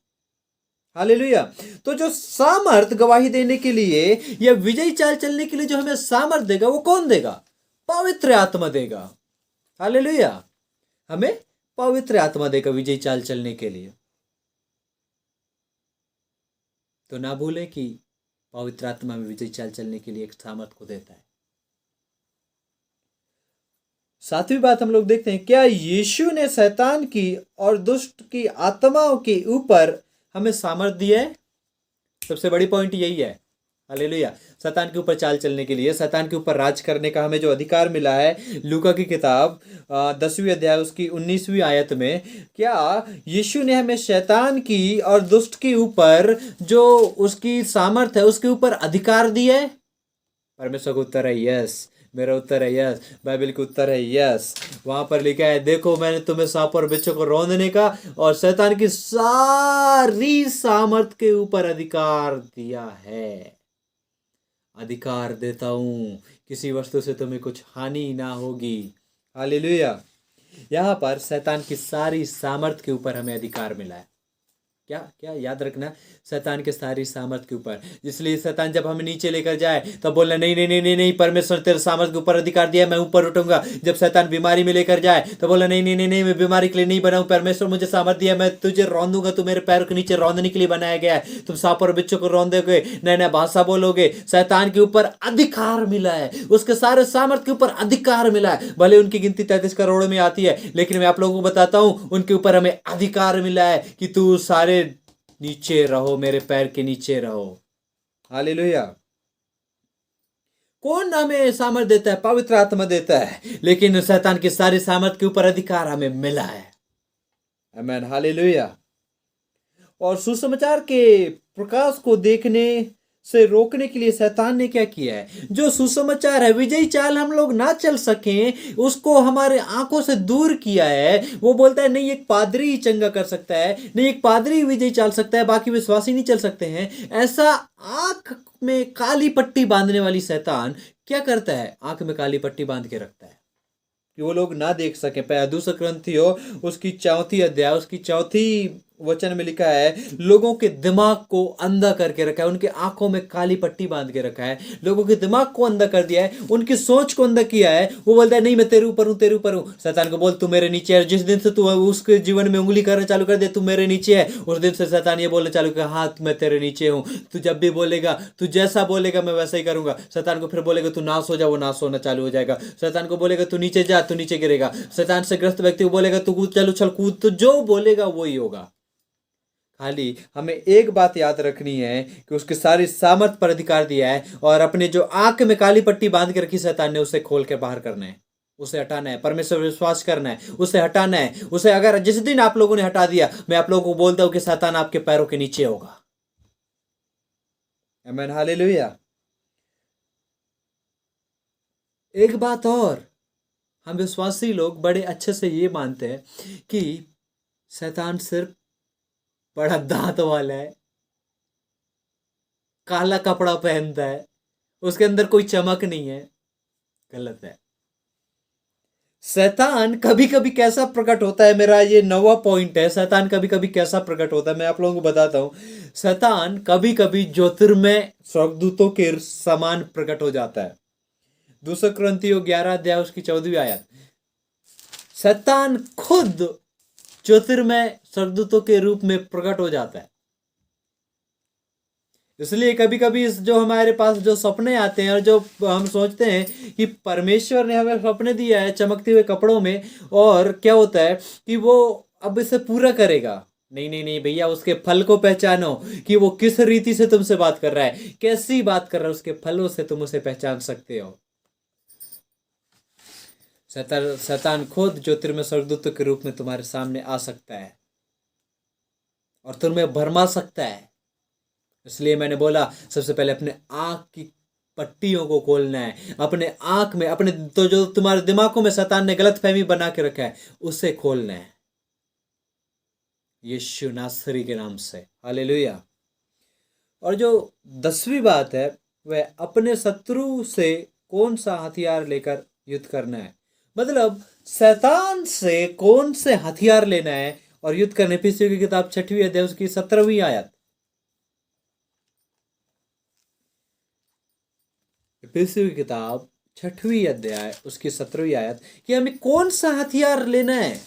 हालेलुया। तो जो सामर्थ गवाही देने के लिए या विजयी चाल चलने के लिए जो हमें सामर्थ देगा, वो कौन देगा? पवित्र आत्मा देगा। हालेलुया। हमें पवित्र आत्मा देगा विजयी चाल चलने के लिए। तो ना भूलें कि पवित्र आत्मा में विजयी चाल चलने के लिए एक सामर्थ को देता है। सातवीं बात हम लोग देखते हैं, क्या यीशु ने शैतान की और दुष्ट की आत्माओं के ऊपर हमें सामर्थ दिया है? सबसे बड़ी पॉइंट यही है। हालेलुया। शैतान के ऊपर चाल चलने के लिए, शैतान के ऊपर राज करने का हमें जो अधिकार मिला है, लूका की किताब 10वीं अध्याय उसकी 19वीं आयत में, क्या यीशु ने हमें शैतान की और दुष्ट के ऊपर जो उसकी सामर्थ है उसके ऊपर अधिकार दिया है? परमेश्वर का उत्तर है यस। मेरा उत्तर है यस। बाइबल का उत्तर है यस। वहां पर लिखा है, देखो मैंने तुम्हें सांप और बिच्छू को रौंदने का और शैतान की सारी सामर्थ के ऊपर अधिकार दिया है। अधिकार देता हूं, किसी वस्तु से तुम्हें कुछ हानि ना होगी। हालेलुया। यहां पर शैतान की सारी सामर्थ के ऊपर हमें अधिकार मिला है। क्या क्या याद रखना, शैतान के सारी सामर्थ के ऊपर। इसलिए शैतान जब हमें नीचे लेकर जाए तब बोलना नहीं नहीं नहीं नहीं नहीं, परमेश्वर तेरे सामर्थ के ऊपर अधिकार दिया है, मैं ऊपर उठूंगा। जब शैतान बीमारी में लेकर जाए तो बोलना नहीं नहीं नहीं नहीं, मैं बीमारी के लिए नहीं बना हूं, परमेश्वर मुझे सामर्थ दिया है, मैं तुझे रौंदूंगा, तू मेरे पैर के नीचे रौंदने के लिए बनाया गया है, तुम सांप और बिच्छू को रौंदोगे, नए नए भाषा बोलोगे। शैतान के ऊपर अधिकार मिला है, उसके सारे सामर्थ के ऊपर अधिकार मिला है। भले उनकी गिनती 33 करोड़ में आती है, लेकिन मैं आप लोगों को बताता हूं उनके ऊपर हमें अधिकार मिला है कि तू सारे नीचे रहो, मेरे पैर के नीचे रहो। हालेलुया। कौन हमें सामर्थ देता है? पवित्र आत्मा देता है, लेकिन शैतान की सारी सामर्थ के ऊपर अधिकार हमें मिला है। आमीन। हालेलुया। और सुसमाचार के प्रकाश को देखने से रोकने के लिए शैतान ने क्या किया है? जो सुसमाचार है, विजयी चाल हम लोग ना चल सकें, उसको हमारे आंखों से दूर किया है। वो बोलता है नहीं, एक पादरी ही चंगा कर सकता है, नहीं एक पादरी विजयी चाल सकता है, बाकी विश्वासी नहीं चल सकते हैं। ऐसा आंख में काली पट्टी बांधने वाली शैतान क्या करता है? आंख में काली पट्टी बांध के रखता है कि वो लोग ना देख सके। 2 Corinthians उसकी 4वीं अध्याय उसकी 4वीं वचन में लिखा है, लोगों के दिमाग को अंधा करके रखा है, उनके आंखों में काली पट्टी बांध के रखा है, लोगों के दिमाग को अंधा कर दिया है, उनकी सोच को अंधा किया है। वो बोलता है नहीं मैं तेरे ऊपर हूं, तेरे ऊपर हूं। शैतान को बोल तू मेरे नीचे है। जिस दिन से तू उसके जीवन में उंगली करना चालू कर दे, तू मेरे नीचे है, उस दिन से शैतान ये बोलना चालू कर, हाँ मैं तेरे नीचे हूं। तू जब भी बोलेगा, तू जैसा बोलेगा मैं वैसा ही करूंगा। शैतान को फिर बोलेगा तू नाश हो जा, वो नाश होना चालू हो जाएगा। शैतान को बोलेगा तू नीचे जा, तू नीचे गिरेगा। शैतान से ग्रस्त व्यक्ति को बोलेगा तू कूद, चल उछल कूद, तो जो बोलेगा वही होगा। खाली हमें एक बात याद रखनी है कि उसके सारी सामर्थ पर अधिकार दिया है, और अपने जो आंख में काली पट्टी बांध के रखी शैतान ने, उसे खोल के बाहर करना है, उसे हटाना है, परमेश्वर विश्वास करना है, उसे हटाना है। उसे अगर जिस दिन आप लोगों ने हटा दिया, मैं आप लोगों को बोलता हूं कि शैतान आपके पैरों के नीचे होगा। आमीन। हालेलुया। एक बात और, हम विश्वासी लोग बड़े अच्छे से ये मानते हैं कि शैतान सिर्फ बड़ा दांत वाला है, काला कपड़ा पहनता है, उसके अंदर कोई चमक नहीं है। गलत है। शैतान कभी कभी कैसा प्रकट होता है, मेरा ये 9वां पॉइंट है, शैतान कभी कभी कैसा प्रकट होता है, मैं आप लोगों को बताता हूं। शैतान कभी कभी ज्योतिर्मय स्वर्गदूतों के समान प्रकट हो जाता है। 2 Corinthians 11 अध्याय उसकी 14वीं आयत, शैतान खुद ज्योतिर्मय स्वर्गदूतों के रूप में प्रकट हो जाता है। इसलिए कभी कभी जो हमारे पास जो सपने आते हैं और जो हम सोचते हैं कि परमेश्वर ने हमें सपने दिया है चमकते हुए कपड़ों में, और क्या होता है कि वो अब इसे पूरा करेगा। नहीं नहीं नहीं भैया, उसके फल को पहचानो कि वो किस रीति से तुमसे बात कर रहा है, कैसी बात कर रहा है, उसके फलों से तुम उसे पहचान सकते हो। शैतान खुद ज्योतिर्मय स्वर्गदूतों के रूप में तुम्हारे सामने आ सकता है और तुम्हें भरमा सकता है। इसलिए मैंने बोला सबसे पहले अपने आंख की पट्टियों को खोलना है, अपने आंख में अपने तो जो तुम्हारे दिमागों में शैतान ने गलत फहमी बना के रखा है उसे खोलना है, यीशु नासरी के नाम से। हालेलुया। और जो 10वीं बात है वह अपने शत्रु से कौन सा हथियार लेकर युद्ध करना है। मतलब शैतान से कौन से हथियार लेना है और युद्ध करने। फिलिप्पियों की किताब 6वीं अध्याय उसकी 17वीं आयत। फिलिप्पियों की किताब 6वीं अध्याय उसकी 17वीं आयत कि हमें कौन सा हथियार लेना है।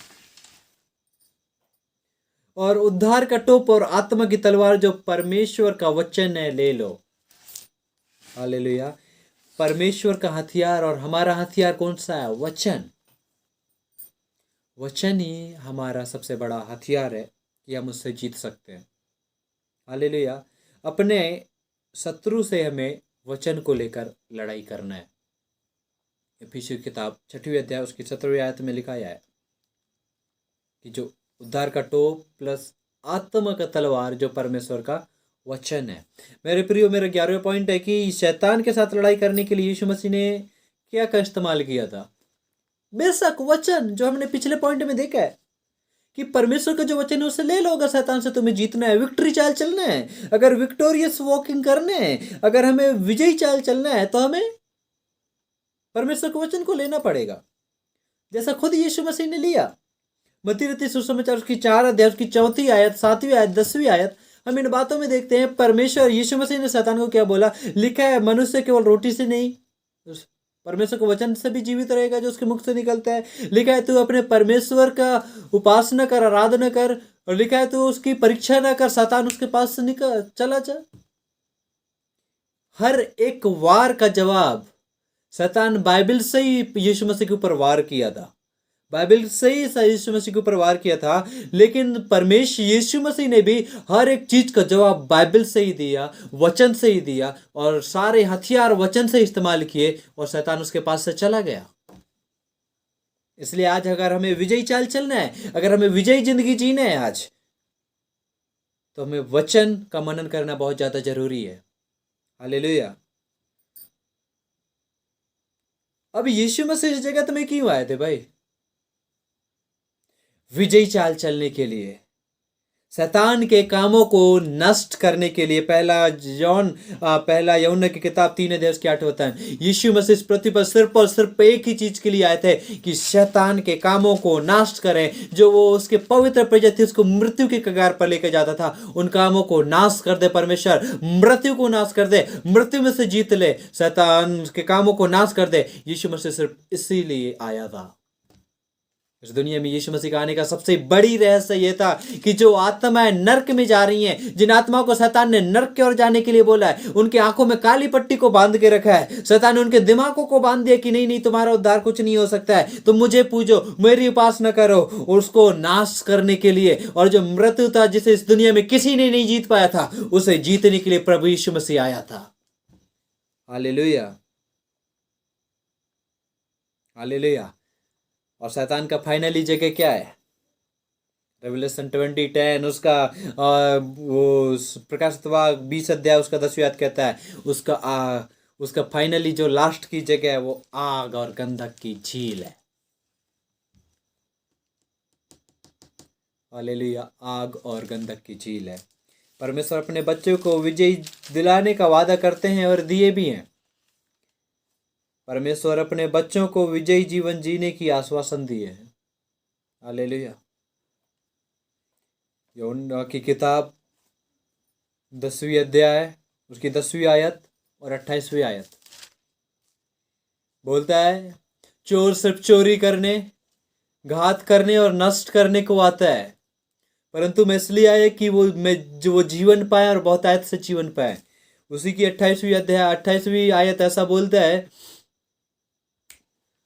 और उद्धार का टोप और आत्मा की तलवार जो परमेश्वर का वचन है ले लो। हालेलुया। परमेश्वर का हथियार और हमारा हथियार कौन सा है? वचन। वचन ही हमारा सबसे बड़ा हथियार है कि हम उससे जीत सकते हैं। हालेलुया। अपने शत्रु से हमें वचन को लेकर लड़ाई करना है। इफिसियों की किताब 6वीं अध्याय उसकी 17वीं आयत में लिखा है कि जो उद्धार का टोप प्लस आत्मा का तलवार जो परमेश्वर का वचन है। मेरे प्रियो, मेरा 11वां पॉइंट है कि शैतान के साथ लड़ाई करने के लिए यीशु मसीह ने क्या का इस्तेमाल किया था? बेशक वचन, जो हमने पिछले पॉइंट में देखा है कि परमेश्वर का जो वचन है उसे ले लो। अगर शैतान से तुम्हें जीतना है, विक्ट्री चाल चलना है, अगर विक्टोरियस वॉकिंग करने है, अगर हमें विजयी चाल चलना है, तो हमें परमेश्वर के वचन को लेना पड़ेगा, जैसा खुद यीशु मसीह ने लिया। मत्ती रचित सुसमाचार उसकी 4 अध्याय उसकी 4वीं आयत, 7वीं आयत, 10वीं आयत, हम इन बातों में देखते हैं परमेश्वर यीशु मसीह ने शैतान को क्या बोला। लिखा है मनुष्य केवल रोटी से नहीं, परमेश्वर के वचन से भी जीवित रहेगा जो उसके मुख से निकलता है। लिखा है तू अपने परमेश्वर का उपासना कर, आराधना कर, और लिखा है तू उसकी परीक्षा ना कर, शैतान उसके पास से निकल चला जा। हर एक वार का जवाब शैतान बाइबल से ही यीशु मसीह के ऊपर वार किया था, बाइबल से ही यीशु मसीह के ऊपर वार किया था। लेकिन परमेश्वर यीशु मसीह ने भी हर एक चीज का जवाब बाइबल से ही दिया, वचन से ही दिया, और सारे हथियार वचन से इस्तेमाल किए, और शैतान उसके पास से चला गया। इसलिए आज अगर हमें विजयी चाल चलना है, अगर हमें विजयी जिंदगी जीना है आज, तो हमें वचन का मनन करना बहुत ज्यादा जरूरी है। हालेलुया। अब यीशु मसीह इस जगत में क्यों आए थे भाई? विजयी चाल चलने के लिए, शैतान के कामों को नष्ट करने के लिए। पहला यूहन्ना की किताब 3 अध्याय उसके 8 होता है, यीशु मसीह इस पृथ्वी पर सिर्फ और सिर्फ एक ही चीज के लिए आए थे कि शैतान के कामों को नष्ट करें। जो वो उसके पवित्र प्रजा थी उसको मृत्यु के कगार पर लेकर जाता था, उन कामों को नाश कर दे परमेश्वर, मृत्यु को नाश कर दे, मृत्यु में से जीत ले, शैतान के कामों को नाश कर दे। यीशु मसीह सिर्फ इसीलिए आया था। इस दुनिया में यीशु मसीह का आने का सबसे बड़ी रहस्य यह था कि जो आत्माएं नरक में जा रही हैं, जिन आत्माओं को शैतान ने नरक की ओर जाने के लिए बोला है, उनकी आंखों में काली पट्टी को बांध के रखा है। शैतान ने उनके दिमागों को बांध दिया कि नहीं नहीं, तुम्हारा उद्धार कुछ नहीं हो सकता है, तुम मुझे पूजो, मेरी उपासना करो, उसको नाश करने के लिए। और जो मृत्यु था, जिसे इस दुनिया में किसी ने नहीं जीत पाया था, उसे जीतने के लिए प्रभु यीशु मसीह आया था। Hallelujah, hallelujah. और शैतान का फाइनली जगह क्या है? रेवलेशन 20:10 उसका वो प्रकाशित वाक्य 20 अध्याय उसका 10वीं आयत कहता है, उसका फाइनली जो लास्ट की जगह है वो आग और गंधक की झील है। हालेलुया, आग और गंधक की झील है। परमेश्वर अपने बच्चों को विजय दिलाने का वादा करते हैं और दिए भी हैं। परमेश्वर अपने बच्चों को विजयी जीवन जीने की आश्वासन दिए हैं। हालेलुया। यूहन्ना की किताब 10वीं अध्याय उसकी 10वीं आयत और 28वीं आयत बोलता है, चोर सिर्फ चोरी करने, घात करने और नष्ट करने को आता है, परंतु मैं इसलिए आया कि वो जीवन पाए और बहुतायत से जीवन पाए। उसी की 28वीं अध्याय 28वीं आयत ऐसा बोलता है,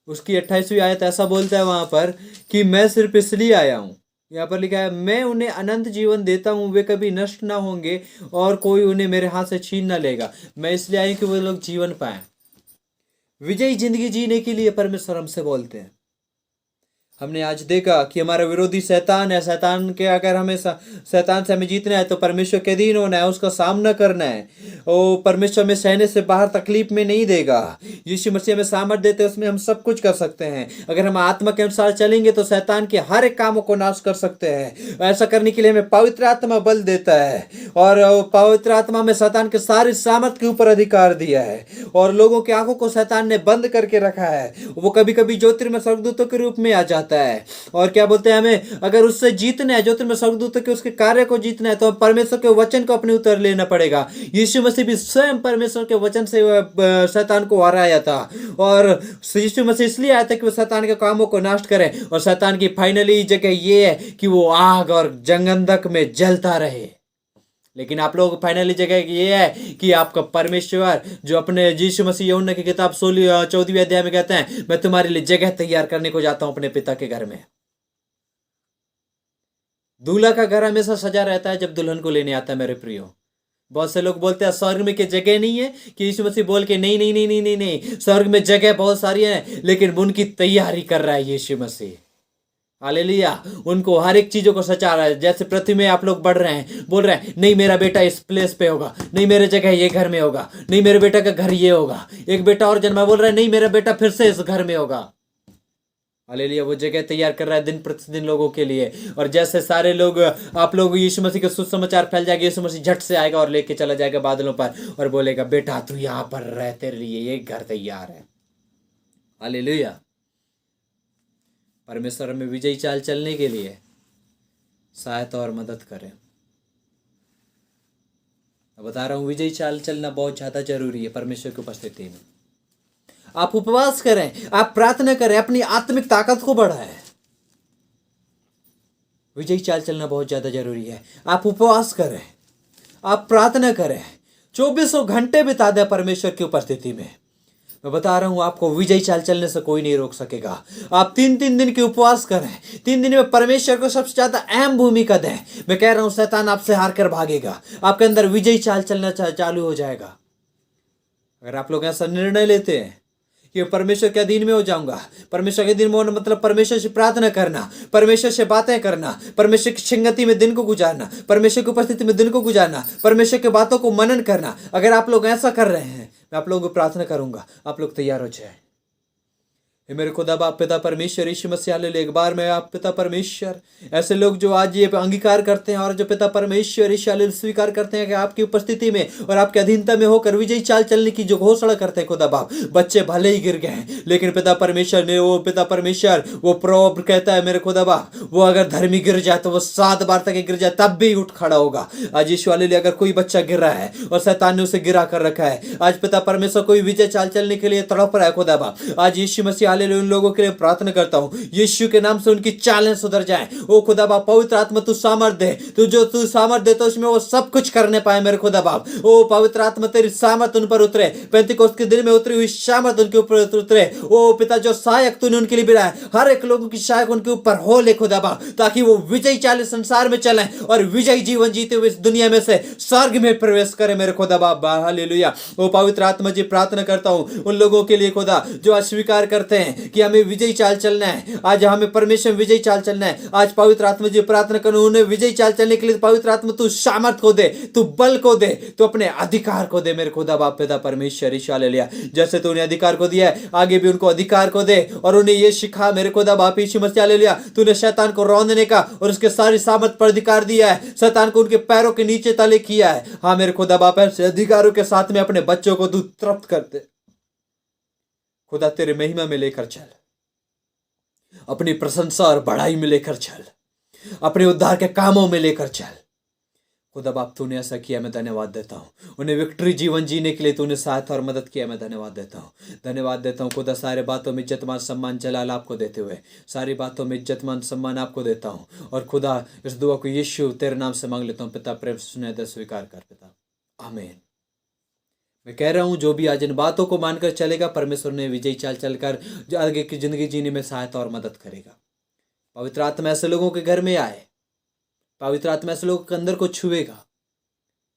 उसकी 28वीं आयत ऐसा बोलता है वहां पर कि मैं सिर्फ इसलिए आया हूं। यहाँ पर लिखा है, मैं उन्हें अनंत जीवन देता हूं, वे कभी नष्ट ना होंगे और कोई उन्हें मेरे हाथ से छीन ना लेगा। मैं इसलिए आया कि वो लोग जीवन पाए। विजयी जिंदगी जीने के लिए परमेश्वर हमसे बोलते हैं। हमने आज देखा कि हमारा विरोधी शैतान है। शैतान के अगर हमें शैतान से हमें जीतना है तो परमेश्वर के अधीन होना है, उसका सामना करना है। वो परमेश्वर में सहने से बाहर तकलीफ में नहीं देगा। यीशु मसीह हमें सामर्थ देते हैं, उसमें हम सब कुछ कर सकते हैं। अगर हम आत्मा के अनुसार चलेंगे तो शैतान के हर एक कामों को नाश कर सकते हैं। ऐसा करने के लिए हमें पवित्र आत्मा बल देता है, और पवित्र आत्मा में शैतान के सारी सामर्थ के ऊपर अधिकार दिया है। और लोगों की आंखों को शैतान ने बंद करके रखा है। वो कभी कभी ज्योतिर्मय स्वर्गदूतों के रूप में आ जाता है। और क्या बोलते हैं, हमें अगर उससे जीतना है, ज्योतिर्मय स्वर्गदूतों के उसके कार्य को जीतना है, तो परमेश्वर के वचन को अपने उतर लेना पड़ेगा। यीशु मसीह भी स्वयं परमेश्वर के वचन से शैतान को हराया था। और यीशु मसीह इसलिए आया था कि वो शैतान के कामों को नष्ट करे। और शैतान की फाइनली जगह ये है कि वो आग और जंगंधक में जलता रहे। लेकिन आप लोग फाइनली जगह ये है कि आपका परमेश्वर जो अपने यीशु मसीह यूहन्ना की किताब 14वें अध्याय में कहते हैं, मैं तुम्हारे लिए जगह तैयार करने को जाता हूं अपने पिता के घर में। दूल्हा का घर हमेशा सजा रहता है जब दुल्हन को लेने आता है मेरे प्रियो। बहुत से लोग बोलते हैं स्वर्ग में की जगह नहीं है, कि यीशु मसीह बोल के नहीं नहीं नहीं नहीं नहीं नहीं, स्वर्ग में जगह बहुत सारी है, लेकिन उनकी तैयारी कर रहा है यीशु मसीह। हालेलुया। उनको हर एक चीजों को सचा रहा है। जैसे पृथ्वी में आप लोग बढ़ रहे हैं, बोल रहे हैं नहीं मेरा बेटा इस प्लेस पे होगा, नहीं मेरे जगह ये घर में होगा, नहीं मेरे बेटा का घर ये होगा। एक बेटा और जन्मा, बोल रहा है नहीं मेरा बेटा फिर से इस घर में होगा। हालेलुया। वो जगह तैयार कर रहा है दिन प्रतिदिन लोगों के लिए। और जैसे सारे लोग, आप लोग यीशु मसीह के सुसमाचार फैल जाएगा, यीशु मसीह झट से आएगा और लेके चला जाएगा बादलों पर और बोलेगा बेटा तू यहां पर रह, तेरे लिए ये घर तैयार है। हालेलुया। परमेश्वर हमें विजयी चाल चलने के लिए सहायता और मदद करें। मैं बता रहा हूं, विजयी चाल चलना बहुत ज्यादा जरूरी है परमेश्वर की उपस्थिति में। आप उपवास करें, आप प्रार्थना करें, अपनी आत्मिक ताकत को बढ़ाएं। विजयी चाल चलना बहुत ज्यादा जरूरी है। आप उपवास करें, आप प्रार्थना करें, 24 घंटे बिता दें परमेश्वर की उपस्थिति में। मैं बता रहा हूं, आपको विजयी चाल चलने से कोई नहीं रोक सकेगा। आप 3-3 दिन के उपवास करें, 3 दिन में परमेश्वर को सबसे ज्यादा अहम भूमिका दें। मैं कह रहा हूं शैतान आपसे हार कर भागेगा, आपके अंदर विजयी चाल चलना चालू हो जाएगा। अगर आप लोग ऐसा निर्णय लेते हैं कि परमेश्वर के अधीन में हो जाऊंगा, परमेश्वर के अधीन में होना मतलब परमेश्वर से प्रार्थना करना, परमेश्वर से बातें करना, परमेश्वर की संगति में दिन को गुजारना, परमेश्वर की उपस्थिति में दिन को गुजारना, परमेश्वर की बातों को मनन करना। अगर आप लोग ऐसा कर रहे हैं, मैं आप लोगों को प्रार्थना करूंगा, आप लोग तैयार हो जाए। हे मेरे खुदा बाप पिता परमेश्वर यीशु मसीह हालेलुया। एक बार में आप पिता परमेश्वर, ऐसे लोग जो आज ये अंगीकार करते हैं और जो पिता परमेश्वर यीशु हालेलुया स्वीकार करते हैं कि आपकी उपस्थिति में और आपके अधीनता में होकर विजयी चाल चलने की जो घोषणा करते हैं खुदा बाप, बच्चे भले ही गिर गए लेकिन पिता परमेश्वर ने वो पिता परमेश्वर वो प्रॉब कहता है मेरे खुदा बाप, वो अगर धर्मी गिर जाए तो वो 7 बार तक गिर जाए तब भी उठ खड़ा होगा। आज यीशु हालेलुया अगर कोई बच्चा गिर रहा है और शैतान ने उसे गिरा कर रखा है, आज पिता परमेश्वर कोई विजय चाल चलने के लिए तड़प रहा है खुदा बाप, आज यीशु मसीह हालेलुया उन लोगों के लिए प्रार्थना करता हूं, यीशु के नाम से उनकी चालें सुधर जाएं। ओ खुदा बाप पवित्र आत्मा तू सामर्थ दे, तू जो तू सामर्थ देता उसमें वो सब कुछ करने पाए मेरे खुदा बाप। ओ पवित्र आत्मा तेरी सामर्थ उन पर उतरे, पेंतीकोस्त के दिन में उतरी हुई सामर्थ उनके ऊपर उतरे। ओ पिता जो सहायक तूने उनके लिए बिठाया, हर एक लोगों की सहायक उनके ऊपर हो ले खुदा बाप, ताकि वो विजयी चाल संसार में चलें और विजयी जीवन जीते हुए इस दुनिया में से स्वर्ग में प्रवेश करे मेरे खुदा बाप। हालेलुया। ओ पवित्र आत्मा जी प्रार्थना करता हूं उन लोगों के लिए खुदा जो अस्वीकार करते हैं कि हमें विजयी चाल चलना है, आज हमें परमेश्वर विजयी चाल चलना है। आज पवित्र आत्मा जी प्रार्थना करूं उन्हें विजयी चाल चलने के लिए पवित्र आत्मा तू सामर्थ को दे, तू बल को दे, तू अपने अधिकार को दे मेरे खुदा बाप पिता परमेश्वर यीशु हालेलुया। जैसे तूने अधिकार को दिया है आगे भी उनको अधिकार को दे और उन्हें ये सिखा मेरे खुदा बाप यीशु मसीह हालेलुया। तूने शैतान को रौंदने का और उसके सारी सामर्थ पर अधिकार दिया है, शैतान को उनके पैरों के नीचे तले किया है। हाँ मेरे खुदा बाप ऐसे अधिकारों के साथ में अपने बच्चों को तू तृप्त कर दे खुदा, तेरे महिमा में लेकर चल, अपनी प्रशंसा और बढ़ाई में लेकर चल, अपने उद्धार के कामों में लेकर चल खुदा बाप। तूने ऐसा किया, मैं धन्यवाद देता हूं। उन्हें विक्ट्री जीवन जीने के लिए तूने सहायता और मदद किया, मैं धन्यवाद देता हूं। धन्यवाद देता हूं खुदा, सारे बातों में इज्जत मान सम्मान जलाल आपको देते हुए, सारी बातों में इज्जत मान सम्मान आपको देता हूं। और खुदा इस दुआ को यीशु तेरे नाम से मांग लेता हूं पिता, प्रेम सुने स्वीकार कर पिता, आमीन। मैं कह रहा हूं जो भी आज इन बातों को मानकर चलेगा, परमेश्वर ने विजयी चाल चलकर आगे की जिंदगी जीने में सहायता और मदद करेगा। पवित्र आत्मा ऐसे लोगों के घर में आए, पवित्र आत्मा ऐसे लोगों के अंदर को छुएगा,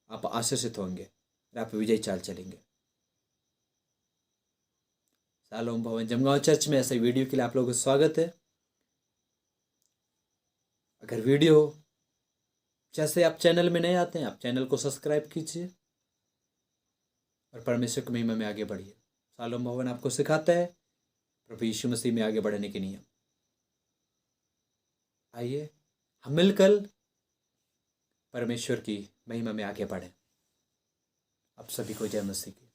आप आशीषित होंगे और आप विजयी चाल चलेंगे। शालोम भवन जमगांव चर्च में ऐसे वीडियो के लिए आप लोगों का स्वागत है। अगर वीडियो जैसे आप चैनल में नए आते हैं, आप चैनल को सब्सक्राइब कीजिए और परमेश्वर की महिमा में आगे बढ़िए। शालोम भवन आपको सिखाता है प्रभु यीशु मसीह में आगे बढ़ने के नियम। आइए हम मिलकर परमेश्वर की महिमा में आगे बढ़ें। आप सभी को जय मसीह की।